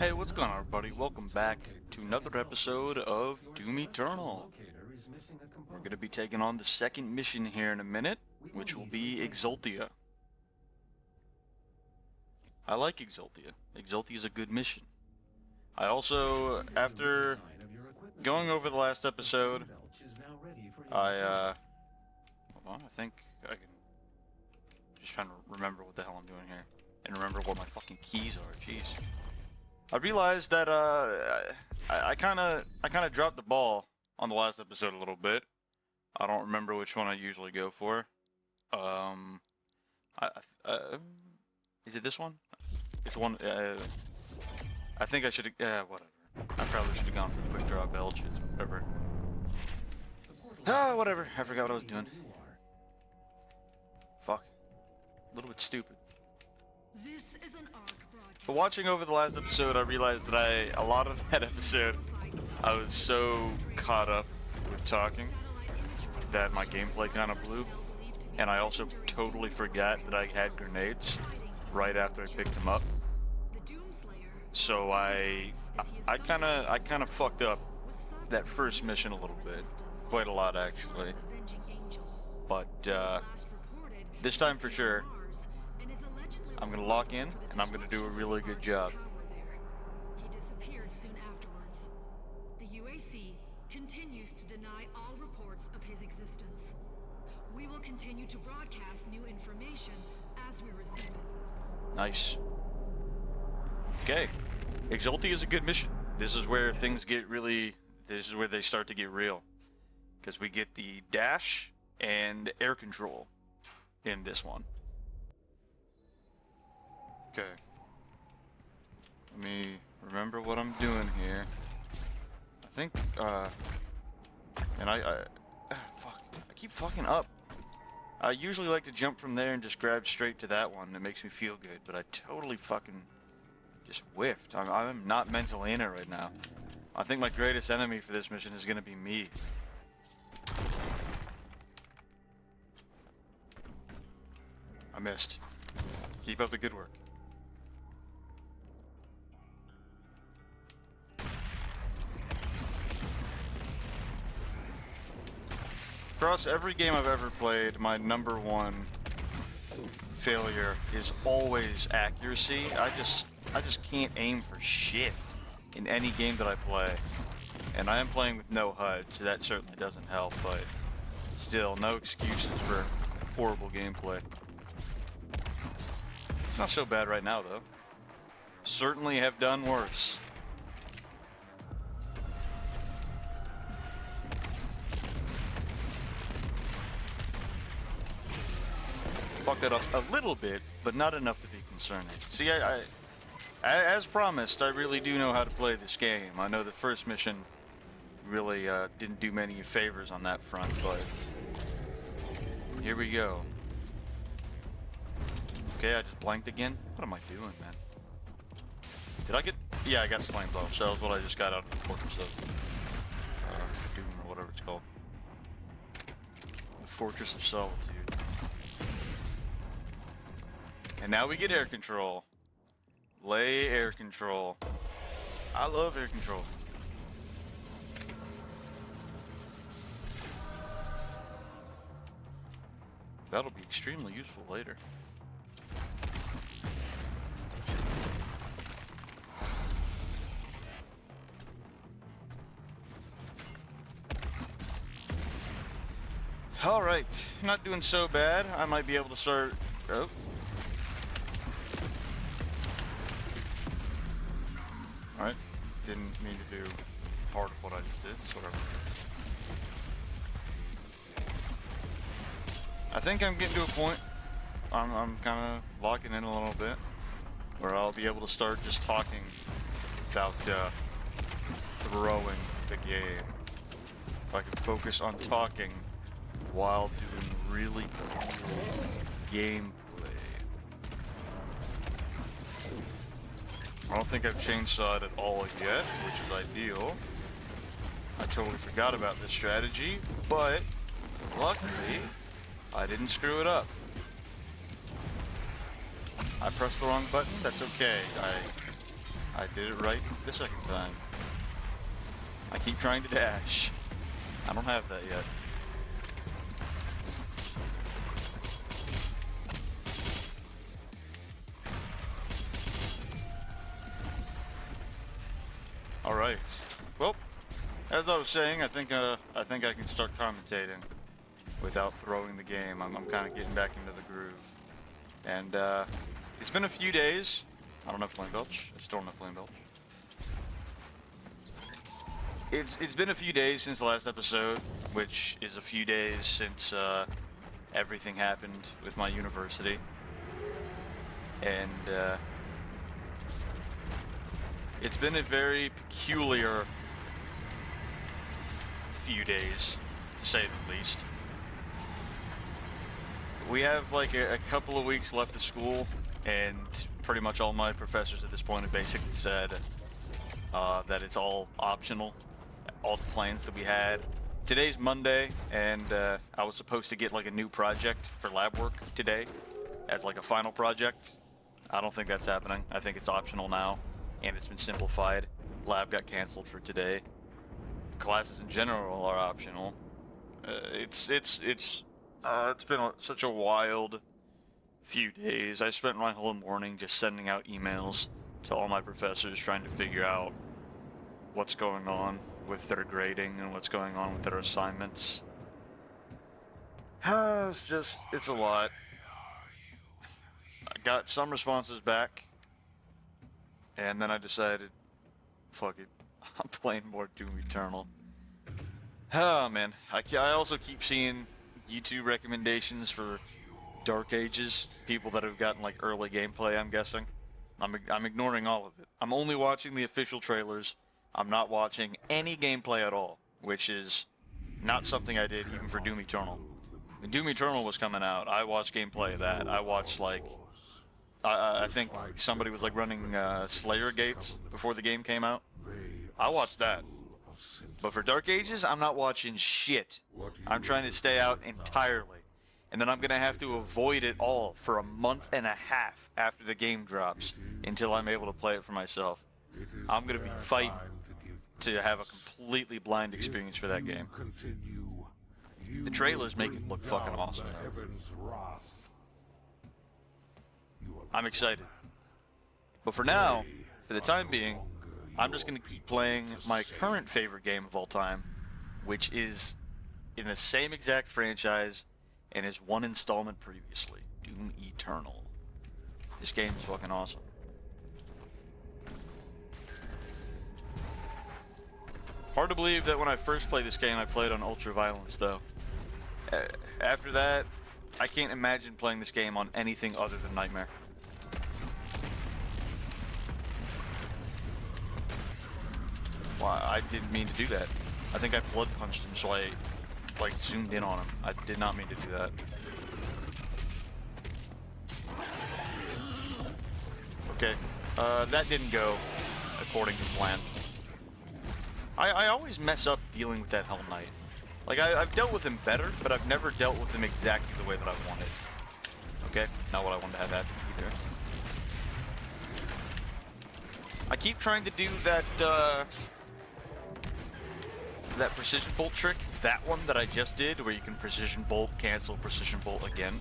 Hey, what's going on, everybody? Welcome back to another episode of Doom Eternal. We're going to be taking on the second mission here in a minute, which will be Exultia. I like Exultia. Exultia is a good mission. I also, after going over the last episode, hold on, I think I can, just trying to remember what the hell I'm doing here, and remember what my fucking keys are, jeez. I realized that I kind of dropped the ball on the last episode a little bit. I don't remember which one I usually go for. Is it this one? It's one. I think I should have. Whatever. I probably should have gone for quick draw belches. Whatever. Whatever. I forgot what I was doing. Fuck. A little bit stupid. This is an ARC broadcast. But watching over the last episode, I realized that a lot of that episode, I was so caught up with talking that my gameplay kind of blew. And I also totally forgot that I had grenades right after I picked them up. So I kind of fucked up that first mission a little bit, quite a lot actually. But this time for sure, I'm gonna lock in and I'm gonna do a really good job. He disappeared soon afterwards. The UAC continues to deny all reports of his existence. We will continue to broadcast new information as we receive it. Nice. Okay. Exultia is a good mission. This is where things get really... This is where they start to get real. Because we get the dash and air control in this one. Okay. Let me remember what I'm doing here. I think, and fuck. I keep fucking up. I usually like to jump from there and just grab straight to that one. It makes me feel good, but I totally fucking just whiffed. I'm not mentally in it right now. I think my greatest enemy for this mission is gonna be me. I missed. Keep up the good work. Across every game I've ever played, my number one failure is always accuracy. I just can't aim for shit in any game that I play. And I am playing with no HUD, so that certainly doesn't help, but still, no excuses for horrible gameplay. It's not so bad right now, though. Certainly have done worse. Fucked that up a little bit, but not enough to be concerning. See, as promised, I really do know how to play this game. I know the first mission really didn't do many favors on that front, but here we go. Okay, I just blanked again. What am I doing, man? Did I get... Yeah, I got flame bow. So that was what I just got out of the Fortress of Doom, or whatever it's called. The Fortress of Solitude. And now we get air control. Lay air control. I love air control. That'll be extremely useful later. Alright, not doing so bad. I might be able to start... Oh. Alright, didn't mean to do part of what I just did, so whatever. I think I'm getting to a point, I'm kind of locking in a little bit, where I'll be able to start just talking without throwing the game. If I can focus on talking while doing really cool gameplay. I don't think I've chainsawed at all yet, which is ideal. I totally forgot about this strategy, but luckily, I didn't screw it up. I pressed the wrong button, that's okay. I did it right the second time. I keep trying to dash. I don't have that yet. All right. Well, as I was saying, I think I can start commentating without throwing the game. I'm kind of getting back into the groove, and it's been a few days. I don't know Flame Belch. I still don't know Flame Belch. It's been a few days since the last episode, which is a few days since everything happened with my university, and it's been a very peculiar few days, to say the least. We have like a couple of weeks left of school, and pretty much all my professors at this point have basically said that it's all optional, all the plans that we had. Today's Monday, and I was supposed to get like a new project for lab work today as like a final project. I don't think that's happening. I think it's optional now, and it's been simplified. Lab got canceled for today. Classes in general are optional. It's been such a wild few days. I spent my whole morning just sending out emails to all my professors trying to figure out what's going on with their grading and what's going on with their assignments. It's a lot. I got some responses back, and then I decided, fuck it, I'm playing more Doom Eternal. Oh man, I also keep seeing YouTube recommendations for Dark Ages, people that have gotten like early gameplay, I'm guessing. I'm ignoring all of it. I'm only watching the official trailers. I'm not watching any gameplay at all, which is not something I did even for Doom Eternal. When Doom Eternal was coming out, I watched gameplay of that. I watched like, I think somebody was like running Slayer Gates before the game came out. I watched that. But for Dark Ages, I'm not watching shit. I'm trying to stay out entirely. And then I'm going to have to avoid it all for a month and a half after the game drops until I'm able to play it for myself. I'm going to be fighting to have a completely blind experience for that game. The trailers make it look fucking awesome, though. I'm excited. But for now, for the time being, I'm just going to keep playing my current favorite game of all time, which is in the same exact franchise and is one installment previously, Doom Eternal. This game is fucking awesome. Hard to believe that when I first played this game, I played on Ultra Violence, though. After that, I can't imagine playing this game on anything other than Nightmare. Well, I didn't mean to do that. I think I blood punched him, so I like zoomed in on him. I did not mean to do that. Okay, that didn't go according to plan. I always mess up dealing with that Hell Knight. Like, I've dealt with him better, but I've never dealt with him exactly the way that I wanted. Okay, not what I wanted to have happen either. I keep trying to do that, that precision bolt trick, that one that I just did, where you can precision bolt, cancel, precision bolt again.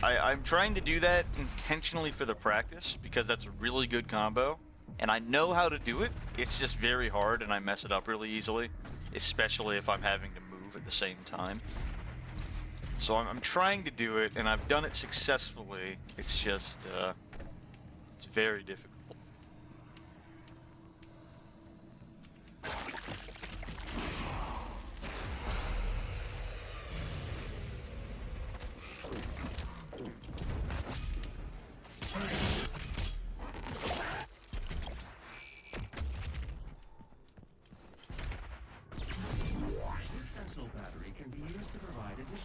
I'm trying to do that intentionally for the practice, because that's a really good combo, and I know how to do it. It's just very hard, and I mess it up really easily, especially if I'm having to move at the same time. So I'm trying to do it, and I've done it successfully. It's just, it's very difficult.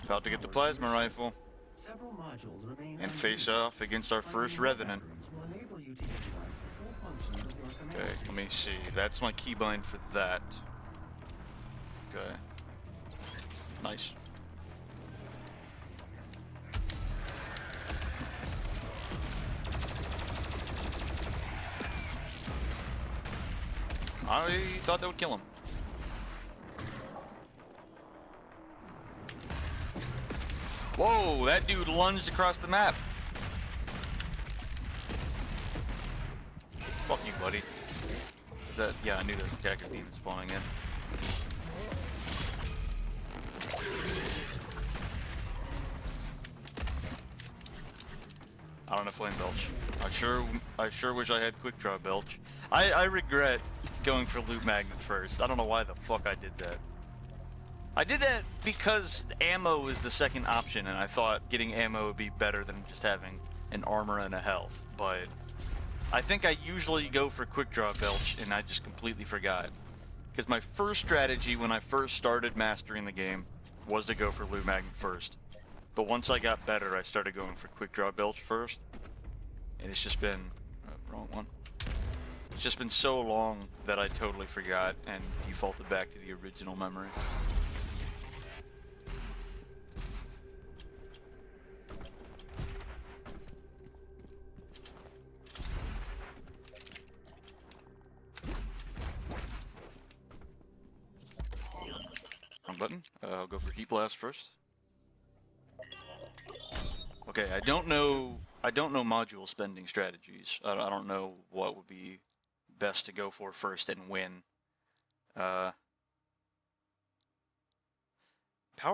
About to get the plasma rifle and face off against our first Revenant. Okay, let me see. That's my keybind for that. Okay. Nice. I thought that would kill him. Whoa, that dude lunged across the map. Fuck you, buddy. Yeah, I knew there was a Jagged Beam spawning in. I don't have Flame Belch. I sure wish I had Quick Draw Belch. I regret going for Loot Magnet first. I don't know why the fuck I did that. I did that because ammo is the second option, and I thought getting ammo would be better than just having an armor and a health. But I think I usually go for Quick Draw Belch, and I just completely forgot. Because my first strategy when I first started mastering the game was to go for Loot Magnet first. But once I got better, I started going for Quick Draw Belch first. And it's just been... wrong one. It's just been so long that I totally forgot and defaulted back to the original memory. Wrong button. I'll go for Heat Blast first. Okay, I don't know module spending strategies. I don't know what would be best to go for first and when. Power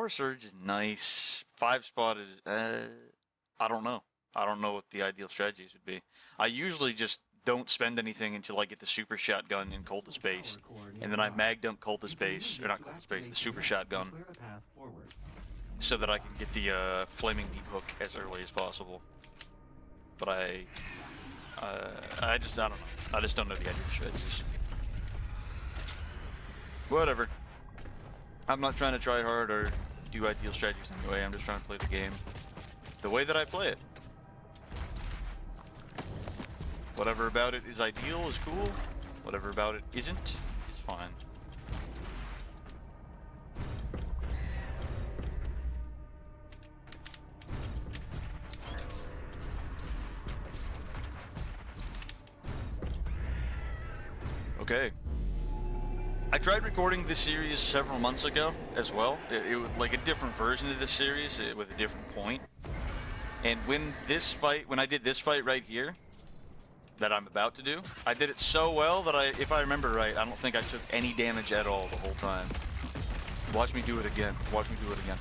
Surge is nice. 5-spot is I don't know. I don't know what the ideal strategies would be. I usually just don't spend anything until I get the Super Shotgun in Cultist Base, and then I mag dump Cultist Base, or not Cultist Base, the Super Shotgun, so that I can get the Flaming Deep Hook as early as possible. But I don't know. I just don't know the ideal strategies. Whatever. I'm not trying to try hard or do ideal strategies anyway. I'm just trying to play the game the way that I play it. Whatever about it is ideal is cool. Whatever about it isn't is fine. Okay. I tried recording this series several months ago as well. It was like a different version of this series with a different point. And when I did this fight right here, that I'm about to do, I did it so well that if I remember right, I don't think I took any damage at all the whole time. Watch me do it again. Watch me do it again.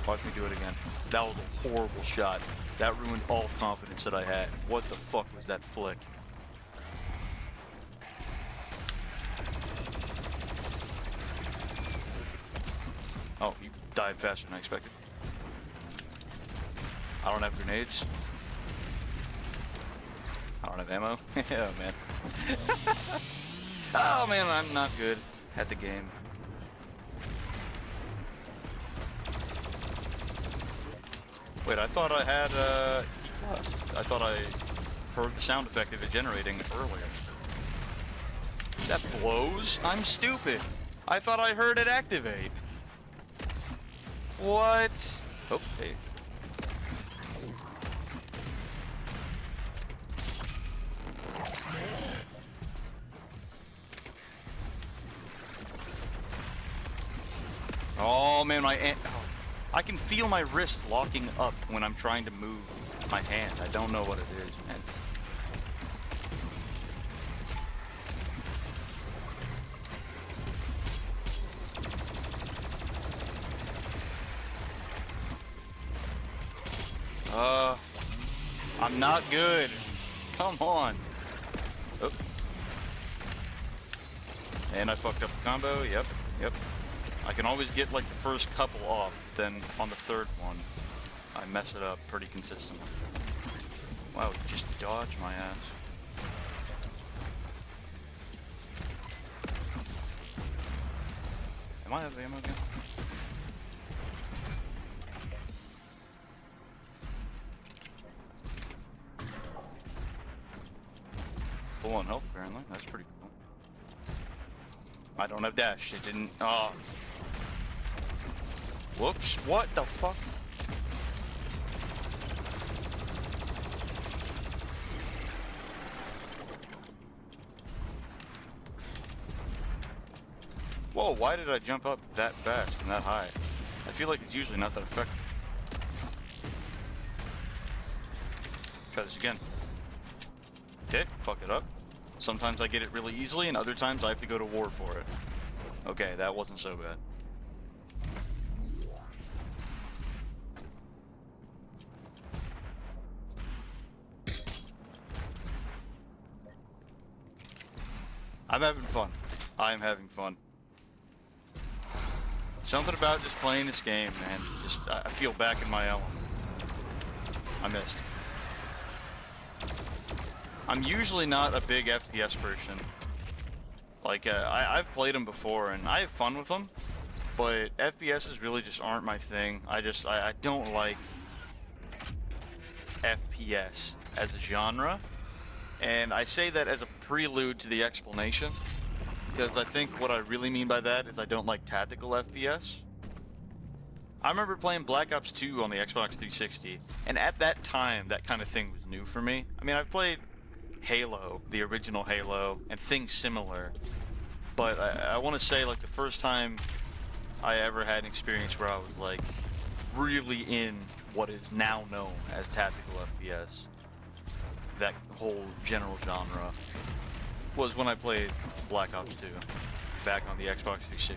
Watch me do it again. That was a horrible shot. That ruined all confidence that I had. What the fuck was that flick? Oh, you died faster than I expected. I don't have grenades. I don't have ammo. Oh, man. Oh, man, I'm not good at the game. Wait, I thought I had, I thought I heard the sound effect of it generating earlier. That blows? I'm stupid. I thought I heard it activate. What? Oh, hey. Oh man, I can feel my wrist locking up when I'm trying to move my hand. I don't know what it is, man. I'm not good. Come on. Oh. And I fucked up the combo. Yep. I can always get like the first couple off, then on the third one, I mess it up pretty consistently. Wow, just dodge my ass. Am I out of ammo again? Full on health, apparently. That's pretty cool. I don't have dash. It didn't. Oh. Whoops. What the fuck? Whoa, why did I jump up that fast and that high? I feel like it's usually not that effective. Try this again. Okay, fucked it up. Sometimes I get it really easily, and other times I have to go to war for it. Okay, that wasn't so bad. I'm having fun. I am having fun. Something about just playing this game, man. Just, I feel back in my element. I missed. I'm usually not a big FPS person. Like, I've played them before, and I have fun with them. But FPSs really just aren't my thing. I don't like FPS as a genre. And I say that as a prelude to the explanation, because I think what I really mean by that is I don't like tactical FPS. I remember playing Black Ops 2 on the Xbox 360, and at that time, that kind of thing was new for me. I mean, I've played Halo, the original Halo, and things similar, but I want to say, like, the first time I ever had an experience where I was, like, really in what is now known as tactical FPS, that whole general genre, was when I played Black Ops 2 back on the Xbox 360.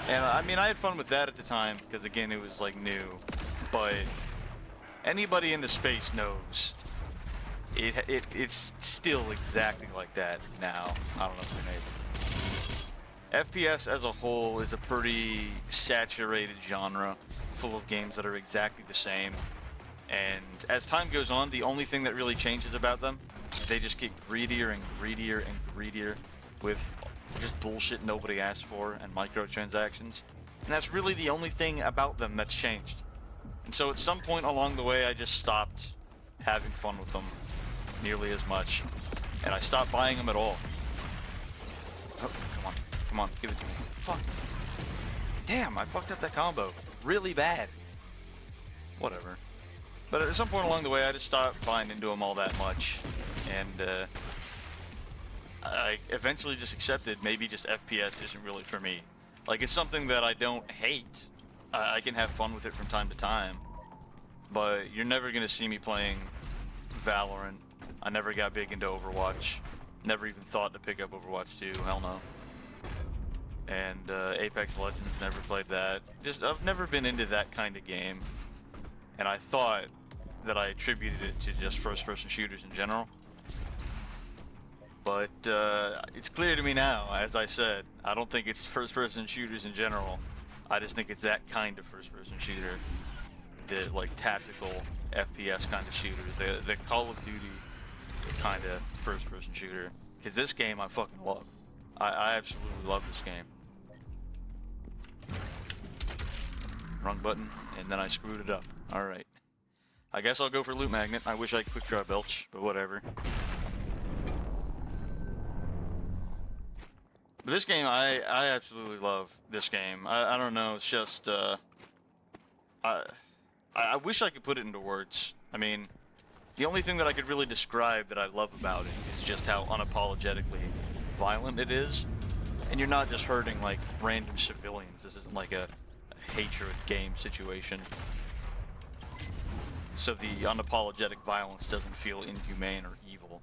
And I mean, I had fun with that at the time because, again, it was like new, but anybody in the space knows it's still exactly like that now. I don't know if you're able. FPS as a whole is a pretty saturated genre full of games that are exactly the same. And as time goes on, the only thing that really changes about them, they just get greedier and greedier and greedier with just bullshit nobody asked for and microtransactions. And that's really the only thing about them that's changed. And so at some point along the way, I just stopped having fun with them nearly as much. And I stopped buying them at all. Oh, come on, give it to me. Fuck. Damn, I fucked up that combo really bad. Whatever. But at some point along the way, I just stopped buying into them all that much, and I eventually just accepted maybe just FPS isn't really for me. Like, it's something that I don't hate. I can have fun with it from time to time, but you're never gonna see me playing Valorant. I never got big into Overwatch. Never even thought to pick up Overwatch 2. Hell no. And Apex Legends, never played that. I've never been into that kind of game. And I thought that I attributed it to just first-person shooters in general. But it's clear to me now, as I said, I don't think it's first-person shooters in general. I just think it's that kind of first-person shooter. The, like, tactical FPS kind of shooter. The Call of Duty kind of first-person shooter. Because this game I fucking love. I absolutely love this game. Wrong button, and then I screwed it up. Alright. I guess I'll go for Loot Magnet. I wish I could quick draw Belch, but whatever. But this game, I absolutely love this game. I don't know, it's just, I wish I could put it into words. I mean, the only thing that I could really describe that I love about it is just how unapologetically violent it is. And you're not just hurting, like, random civilians. This isn't like a hatred game situation. So the unapologetic violence doesn't feel inhumane or evil.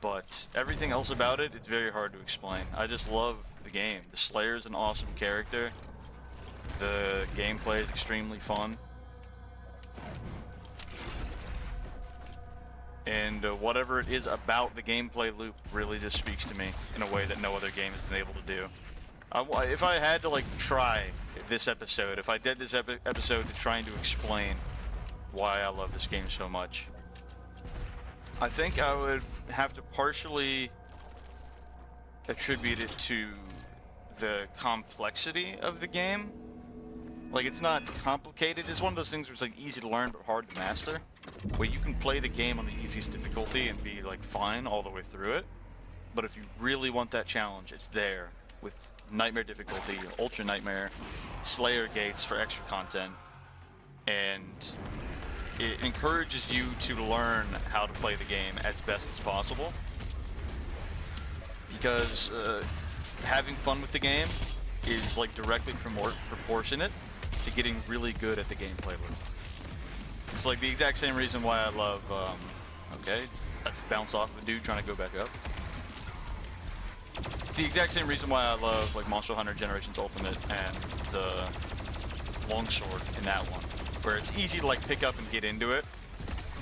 But everything else about it, it's very hard to explain. I just love the game. The Slayer's an awesome character. The gameplay is extremely fun. And whatever it is about the gameplay loop really just speaks to me in a way that no other game has been able to do. If I had to, like, try this episode, if I did this episode to try and to explain why I love this game so much, I think I would have to partially attribute it to the complexity of the game. Like, it's not complicated. It's one of those things where it's, like, easy to learn but hard to master, where you can play the game on the easiest difficulty and be, like, fine all the way through it. But if you really want that challenge, it's there with Nightmare difficulty, Ultra Nightmare, Slayer gates for extra content, and it encourages you to learn how to play the game as best as possible. because having fun with the game is like directly proportionate to getting really good at the gameplay loop. It's like the exact same reason why I love, okay, I bounce off of a dude trying to go back up. The exact same reason why I love like Monster Hunter Generations Ultimate and the Longsword in that one, where it's easy to like pick up and get into it,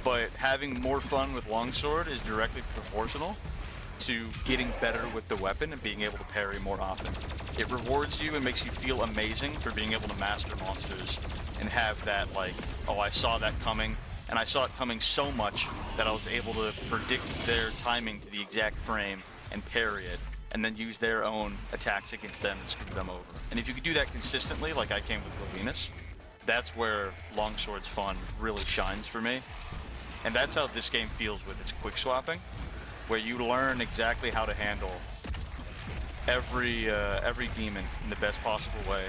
but having more fun with Longsword is directly proportional to getting better with the weapon and being able to parry more often. It rewards you and makes you feel amazing for being able to master monsters and have that like, oh, I saw that coming, and I saw it coming so much that I was able to predict their timing to the exact frame and parry it, and then use their own attacks against them and screw them over. And if you could do that consistently, like I can with Levinas, that's where Longsword's fun really shines for me. And that's how this game feels with its quick swapping, where you learn exactly how to handle every demon in the best possible way,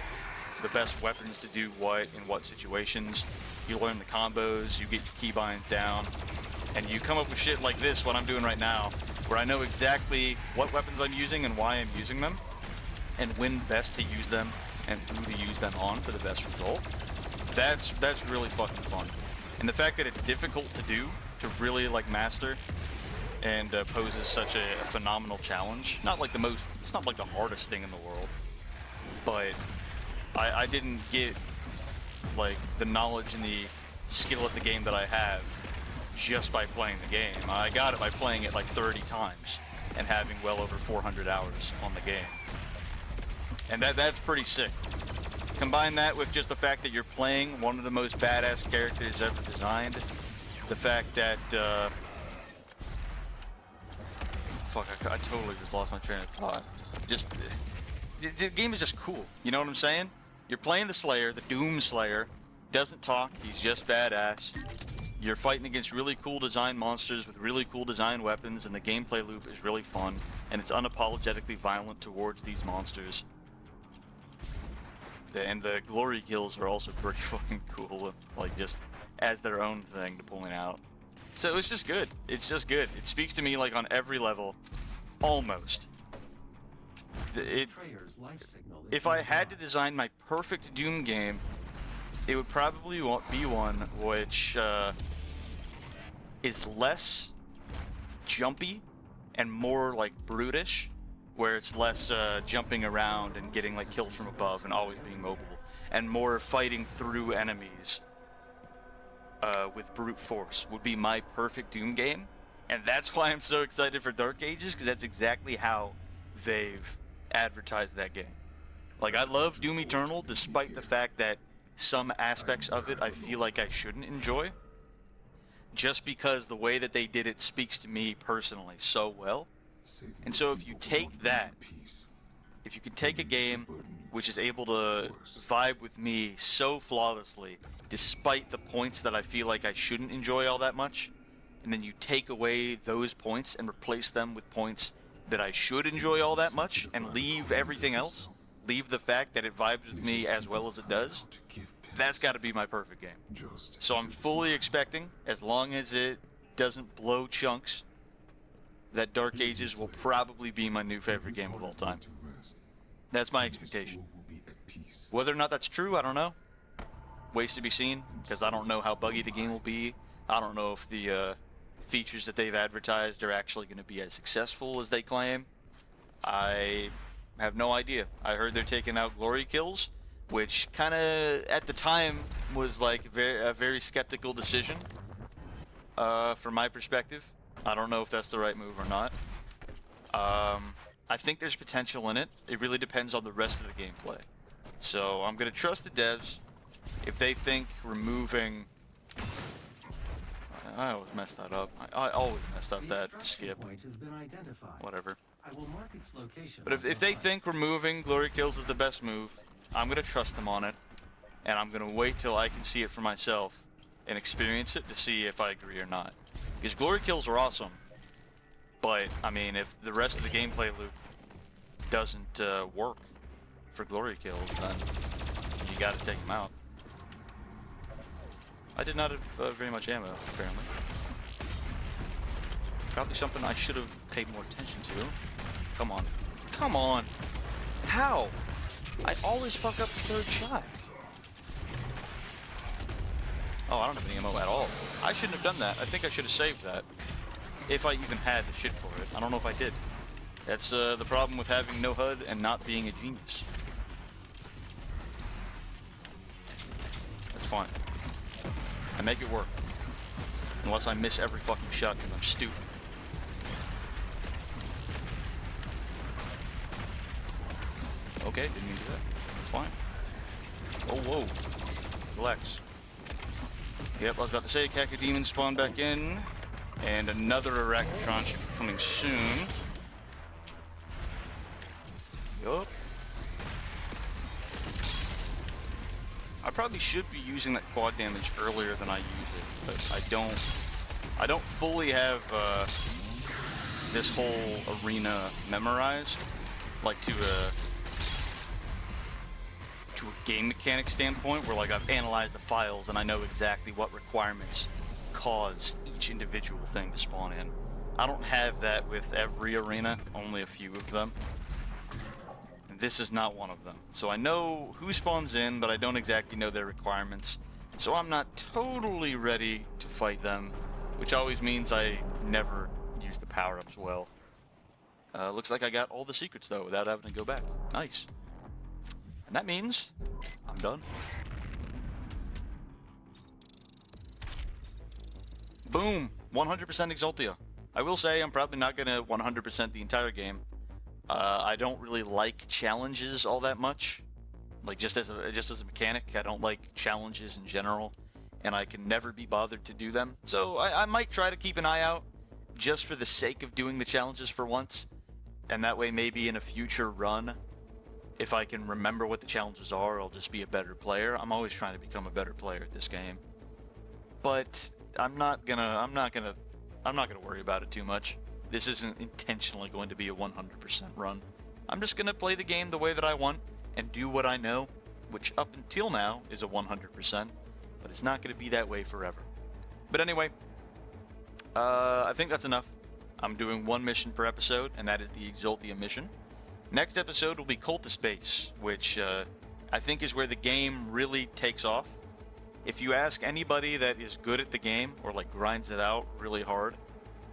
the best weapons to do what in what situations. You learn the combos, you get your keybinds down, and you come up with shit like this, what I'm doing right now, where I know exactly what weapons I'm using and why I'm using them, and when best to use them and who to use them on for the best result. That's really fucking fun. And the fact that it's difficult to do, to really like master, and poses such a phenomenal challenge. It's not like the hardest thing in the world, but I didn't get like the knowledge and the skill at the game that I have just by playing the game. I got it by playing it like 30 times and having well over 400 hours on the game. And that's pretty sick. Combine that with just the fact that you're playing one of the most badass characters ever designed. The fact that, fuck, I totally just lost my train of thought. The game is just cool, you know what I'm saying? You're playing the Slayer, the Doom Slayer, doesn't talk, he's just badass. You're fighting against really cool design monsters with really cool design weapons, and the gameplay loop is really fun, and it's unapologetically violent towards these monsters. And the glory kills are also pretty fucking cool, like just as their own thing to point out. So it's just good. It's just good. It speaks to me like on every level, almost. If I had to design my perfect Doom game, it would probably be one which is less jumpy and more like brutish, where it's less jumping around and getting like kills from above and always being mobile, and more fighting through enemies with brute force would be my perfect Doom game. And that's why I'm so excited for Dark Ages, because that's exactly how they've advertised that game. Like, I love Doom Eternal despite the fact that some aspects of it I feel like I shouldn't enjoy, just because the way that they did it speaks to me personally so well. And so if you take that, if you can take a game which is able to vibe with me so flawlessly, despite the points that I feel like I shouldn't enjoy all that much, and then you take away those points and replace them with points that I should enjoy all that much, and leave everything else, leave the fact that it vibes with me as well as it does, that's got to be my perfect game. So I'm fully expecting, as long as it doesn't blow chunks, that Dark Ages will probably be my new favorite game of all time. That's my expectation. Whether or not that's true, I don't know. Ways to be seen, because I don't know how buggy the game will be. I don't know if the features that they've advertised are actually going to be as successful as they claim. I have no idea. I heard they're taking out glory kills, which kind of, at the time, was like a very skeptical decision from my perspective. I don't know if that's the right move or not. I think there's potential in it. It really depends on the rest of the gameplay. So I'm going to trust the devs. If they think removing... I always mess that up. I always mess up that skip. Whatever. But if they think removing glory kills is the best move, I'm going to trust them on it. And I'm going to wait till I can see it for myself and experience it to see if I agree or not. Because glory kills are awesome. But, I mean, if the rest of the gameplay loop doesn't work for glory kills, then you gotta take them out. I did not have very much ammo, apparently. Probably something I should have paid more attention to. come on. Come on. How? I always fuck up the third shot. Oh, I don't have any ammo at all. I shouldn't have done that. I think I should have saved that. If I even had the shit for it. I don't know if I did. That's the problem with having no HUD and not being a genius. That's fine. I make it work. Unless I miss every fucking shot because I'm stupid. Okay, didn't mean to do that. It's fine. Oh, whoa. Relax. Yep, I was about to say, Cacodemon spawned back in. And another Arachnotron should be coming soon. Yup. I probably should be using that quad damage earlier than I use it, but I don't fully have this whole arena memorized, like to a game mechanic standpoint, where like I've analyzed the files and I know exactly what requirements cause each individual thing to spawn in. I don't have that with every arena, only a few of them. And this is not one of them. So I know who spawns in, but I don't exactly know their requirements. So I'm not totally ready to fight them, which always means I never use the power-ups well. Looks like I got all the secrets though without having to go back. Nice. And that means I'm done. Boom! 100% Exultia. I will say I'm probably not gonna 100% the entire game. I don't really like challenges all that much. Like just as a mechanic, I don't like challenges in general, and I can never be bothered to do them. So I might try to keep an eye out just for the sake of doing the challenges for once, and that way maybe in a future run, if I can remember what the challenges are, I'll just be a better player. I'm always trying to become a better player at this game, but I'm not gonna worry about it too much. This isn't intentionally going to be a 100% run. I'm just gonna play the game the way that I want and do what I know, which up until now is a 100%, but it's not gonna be that way forever. But anyway, I think that's enough. I'm doing one mission per episode, and that is the Exultia mission. Next episode will be Cultist Base, which I think is where the game really takes off. If you ask anybody that is good at the game, or like grinds it out really hard,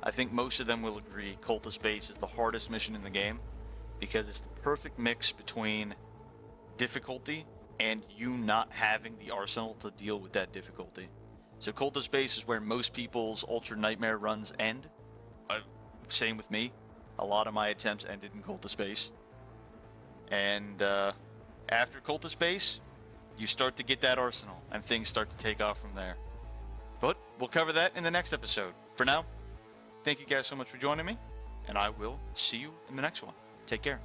I think most of them will agree Cultist Base is the hardest mission in the game, because it's the perfect mix between difficulty and you not having the arsenal to deal with that difficulty. So Cultist Base is where most people's Ultra Nightmare runs end. Same with me. A lot of my attempts ended in Cultist Base. And after Cultist Base, you start to get that arsenal, and things start to take off from there. But we'll cover that in the next episode. For now, thank you guys so much for joining me, and I will see you in the next one. Take care.